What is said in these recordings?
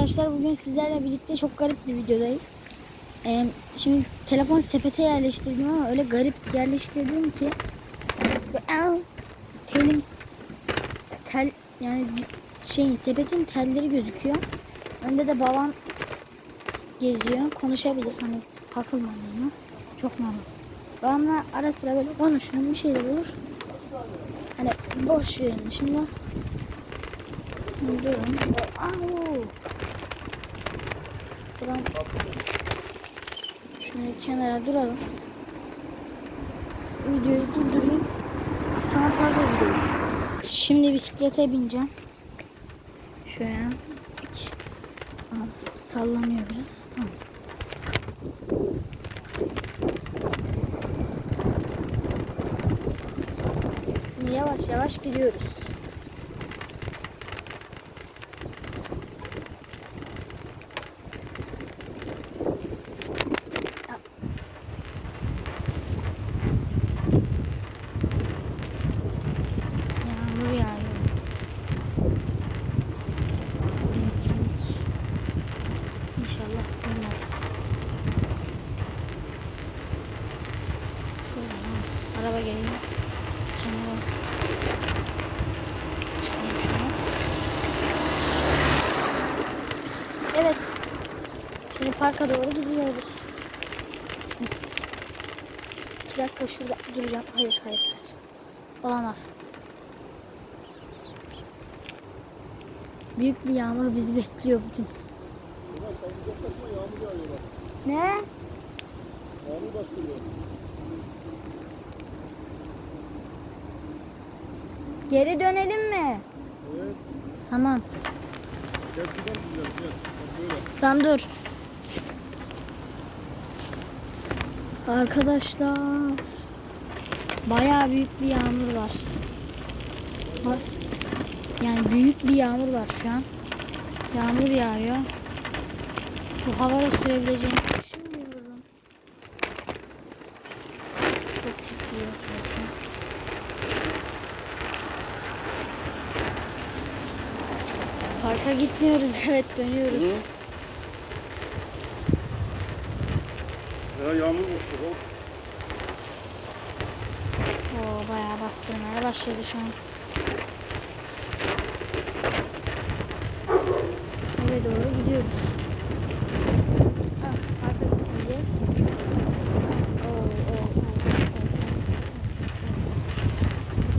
Arkadaşlar bugün sizlerle birlikte çok garip bir videodayız. Şimdi telefon sepete yerleştirdim ama öyle garip yerleştirdim ki telim tel yani sepetin telleri gözüküyor. Önde de babam geziyor, konuşabilir hani takılmadığını. Çok normal. Babamla ara sıra böyle konuşurum, bir şeyler olur. Hani boş verin şimdi. Durun. Buradan şunu kenara duralım. Videoyu durdurayım. Sonra parka gidelim. Şimdi bisiklete bineceğim. Şöyle. Sallanıyor biraz. Tamam. Şimdi yavaş yavaş gidiyoruz. Yağmur yağıyor. Minik. İnşallah değmez. Şuradan araba geliyor. Kenara çıkalım şuna. Evet. Şimdi parka doğru gidiyoruz. 2 dakika şurada duracağım. Hayır. Olamaz. Büyük bir yağmur bizi bekliyor bugün. Ne? Yağmur başlıyor. Geri dönelim mi? Evet. Tamam. Gel şuradan gidelim. Gel. Sen böyle. Tamam dur. Arkadaşlar bayağı büyük bir yağmur var. Bak. Yani büyük bir yağmur var şu an. Yağmur yağıyor. Bu havada sürebileceğini düşünmüyorum. Çok titriyor telefon. Parka gitmiyoruz. Evet dönüyoruz. Ya yağmur başlıyor. Oo, bayağı bastırmaya başladı şu an. Eve doğru gidiyoruz. Parka gideceğiz.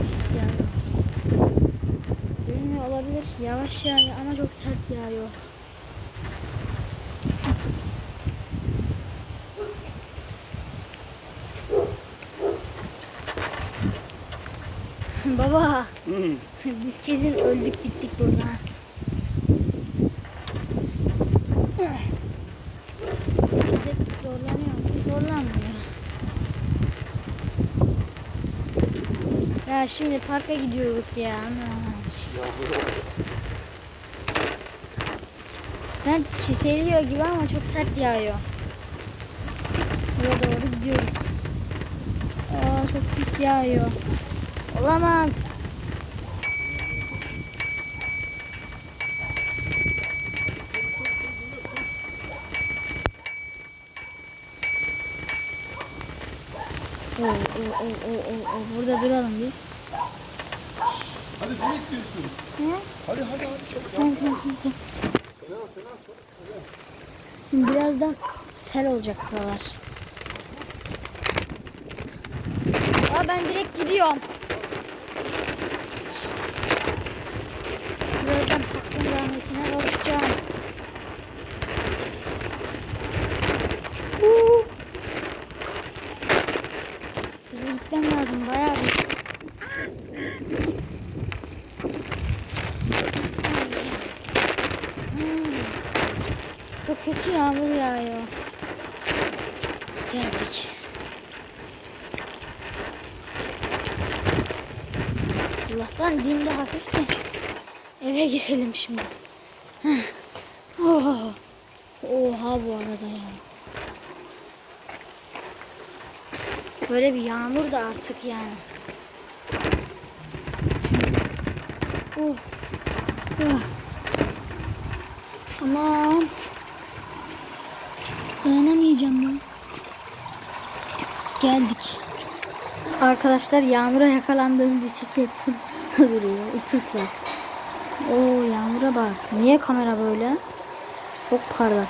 Pis yağıyor. Görünmüyor olabilir. Yavaş yağıyor ama çok sert yağıyor. Baba. Biz kesin öldük bittik burada. Bisiklet zorlanıyor mu? Zorlanmıyor. Ya şimdi parka gidiyorduk ya. Ben çiseliyor gibi ama çok sert yağıyor. Buraya doğru gidiyoruz. Çok pis yağıyor. Olamaz. Burada duralım biz. Hadi nereye gidiyorsun? Ne? Hadi çabuk. Tamam. Birazdan sel olacak buralar. Ben direkt gidiyorum. Birazdan hakkın rahmetine kavuşacağım. Hızlı gitmem lazım bayağı bir. Çok kötü yağmur yağıyor. Geldik. Allah'tan dinde hafif de eve girelim şimdi. Oha bu arada ya. Böyle bir yağmur da artık yani. Aman. Dayanamayacağım ben. Geldik. Arkadaşlar yağmura yakalandığım bisiklet duruyor. Islak. Oo yağmura bak. Niye kamera böyle? Çok parlak.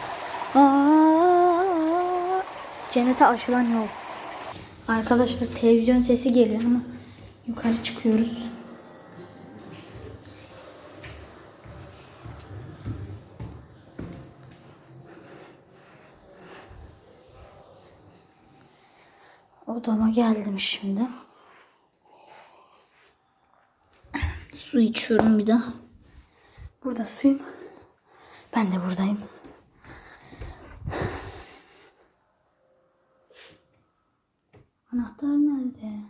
Aa, cennete açılan yol. Arkadaşlar televizyon sesi geliyor ama yukarı çıkıyoruz. Odama geldim şimdi. Su içiyorum bir de. Burada suyum. Ben de buradayım. Anahtar nerede?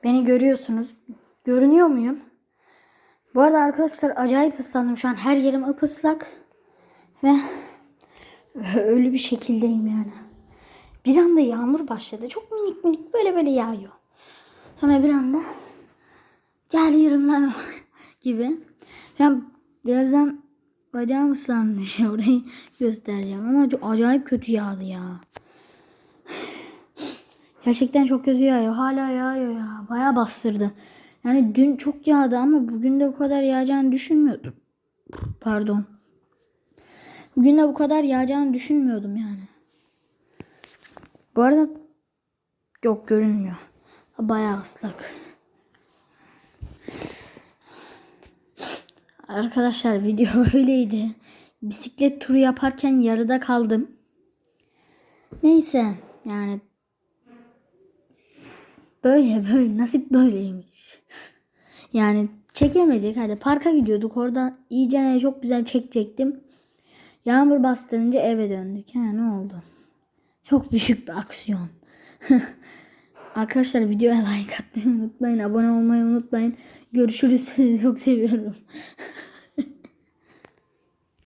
Beni görüyorsunuz. Görünüyor muyum? Bu arada arkadaşlar acayip ıslandım. Şu an her yerim ıpıslak. Ve ölü bir şekildeyim yani. Bir anda yağmur başladı. Çok minik minik böyle yağıyor. Sonra bir anda gel yırımlar gibi. Yani birazdan bacağım ıslanmış. Orayı göstereceğim ama acayip kötü yağdı ya. Gerçekten çok kötü yağıyor. Hala yağıyor ya. Bayağı bastırdı. Yani dün çok yağdı ama bugün de bu kadar yağacağını düşünmüyordum. Pardon. Bugün de bu kadar yağacağını düşünmüyordum yani. Bu arada yok görünmüyor. Bayağı ıslak. Arkadaşlar video böyleydi. Bisiklet turu yaparken yarıda kaldım. Neyse yani böyle nasip böyleymiş. Yani çekemedik. Hadi parka gidiyorduk. Orada iyice çok güzel çekecektim. Yağmur bastırınca eve döndük. Ne oldu? Çok büyük bir aksiyon. Arkadaşlar videoya like atmayı unutmayın. Abone olmayı unutmayın. Görüşürüz. Sizi çok seviyorum.